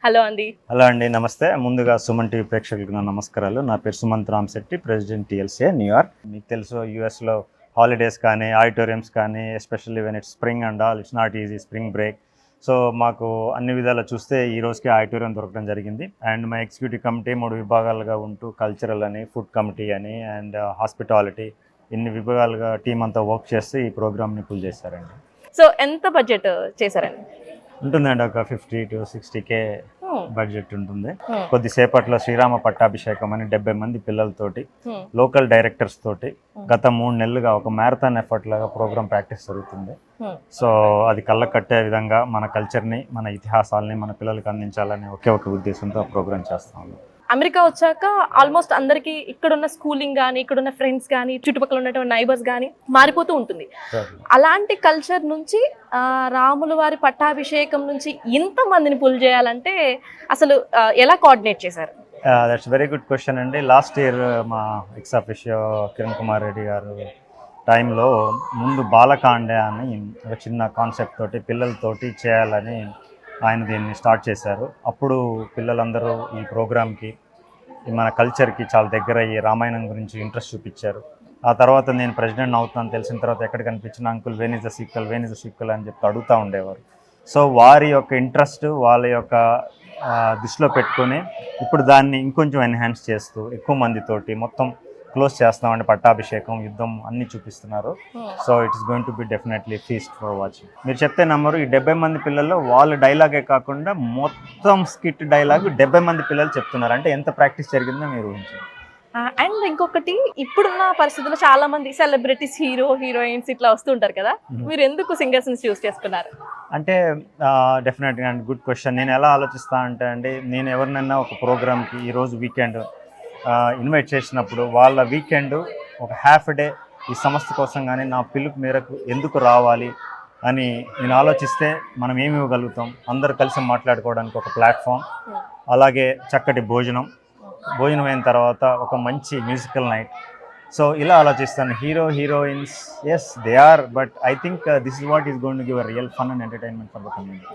Hello అండి. Hello అండి, నమస్తే. ముందుగా సుమన్ టీవీ ప్రేక్షకులకు నా నమస్కారాలు. నా పేరు సుమంత్ రామ్శెట్టి, ప్రెసిడెంట్ టీఎల్సీఏ న్యూయార్క్. మీకు తెలుసు, యూఎస్లో హాలిడేస్ కానీ ఆడిటోరియంస్ కానీ especially when it's spring and all, it's not easy spring break. So మాకు అన్ని విధాలా చూస్తే ఈ రోజుకి ఆడిటోరియం దొరకడం జరిగింది. అండ్ మా ఎగ్జిక్యూటివ్ కమిటీ 3 విభాగాలుగా ఉంటూ కల్చరల్ అని, ఫుడ్ కమిటీ అని అండ్ హాస్పిటాలిటీ, ఇన్ని విభాగాలుగా టీం అంతా వర్క్ చేస్తే ఈ ప్రోగ్రామ్ని పుల్ చేశారండి. సో ఎంత బడ్జెట్ చేశారండి? ఉంటుందండి, ఒక 50 to 60K హ్మ్. బడ్జెట్ ఉంటుంది. హ్మ్. కొద్దిసేపట్లో శ్రీరామ పట్టాభిషేకం అని 70 మంది పిల్లలతోటి, హ్మ్. లోకల్ డైరెక్టర్స్ తోటి గత 3 నెలలుగా ఒక మ్యారథాన్ ఎఫర్ట్ లాగా ప్రోగ్రామ్ ప్రాక్టీస్ జరుగుతుంది. హ్మ్. సో అది కళ్ళకు కట్టే విధంగా మన కల్చర్ని, మన ఇతిహాసాలని మన పిల్లలకు అందించాలని ఒకే ఒక ఉద్దేశంతో ప్రోగ్రామ్ చేస్తాము. అమెరికా వచ్చాక ఆల్మోస్ట్ అందరికి ఇక్కడున్న స్కూలింగ్ కానీ, ఇక్కడున్న ఫ్రెండ్స్ కానీ, చుట్టుపక్కల ఉన్నటువంటి నైబర్స్ కానీ మారిపోతూ ఉంటుంది. అలాంటి కల్చర్ నుంచి రాముల వారి పట్టాభిషేకం నుంచి ఇంతమందిని పుల్ చేయాలంటే అసలు ఎలా కోఆర్డినేట్ చేశారు? దట్స్ వెరీ గుడ్ క్వశ్చన్ అండి. లాస్ట్ ఇయర్ మా ఎక్స్ అఫిషియో కిరణ్ కుమార్ రెడ్డి గారు టైంలో ముందు బాలకాండ అని ఒక చిన్న కాన్సెప్ట్ తోటి పిల్లలతోటి చేయాలని ఆయన దీన్ని స్టార్ట్ చేశారు. అప్పుడు పిల్లలందరూ ఈ ప్రోగ్రామ్కి, మన కల్చర్కి చాలా దగ్గర అయ్యి రామాయణం గురించి ఇంట్రెస్ట్ చూపించారు. ఆ తర్వాత నేను ప్రెసిడెంట్ అవుతాను తెలిసిన తర్వాత ఎక్కడ కనిపించిన uncle when is the sequel అని చెప్పి అడుగుతూ ఉండేవారు. సో వారి యొక్క ఇంట్రెస్ట్, వాళ్ళ యొక్క దృష్టిలో పెట్టుకొని ఇప్పుడు దాన్ని ఇంకొంచెం ఎన్హాన్స్ చేస్తూ ఎక్కువ మందితోటి మొత్తం క్లోజ్ చేస్తామండి. పట్టాభిషేకం, యుద్ధం అన్నీ చూపిస్తున్నారు. So it is going to be definitely feast for watching. మీరు చెప్తే నమ్మరు, ఈ 70 మంది పిల్లల్లో వాళ్ళ డైలాగే కాకుండా మొత్తం స్కిట్ డైలాగ్ 70 మంది పిల్లలు చెప్తున్నారు. అంటే ఎంత ప్రాక్టీస్ జరిగిందో మీరు ఊహించండి. అండ్ ఇంకొకటి, ఇప్పుడున్న పరిస్థితుల్లో చాలా మంది సెలబ్రిటీస్, హీరోయిన్స్ ఇట్లా వస్తుంటారు కదా, మీరు ఎందుకు సింగర్స్ని చూస్ చేసుకున్నారు? అంటే డెఫినెట్గా అండి, గుడ్ క్వశ్చన్. నేను ఎలా ఆలోచిస్తా అంటే అండి, నేను ఎవరినైనా ఒక ప్రోగ్రామ్కి ఈరోజు వీకెండ్ ఇన్వైట్ చేసినప్పుడు వాళ్ళ వీకెండ్ ఒక హాఫ్ డే ఈ సంస్థ కోసం కానీ నా పిలుపు మేరకు ఎందుకు రావాలి అని నేను ఆలోచిస్తే మనం ఏమి ఇవ్వగలుగుతాం? అందరూ కలిసి మాట్లాడుకోవడానికి ఒక ప్లాట్ఫామ్, అలాగే చక్కటి భోజనం అయిన తర్వాత ఒక మంచి మ్యూజికల్ నైట్. సో ఇలా ఆలోచిస్తాను. Heroines, yes they are, but I think this is what is going to give a real fun and entertainment for the community.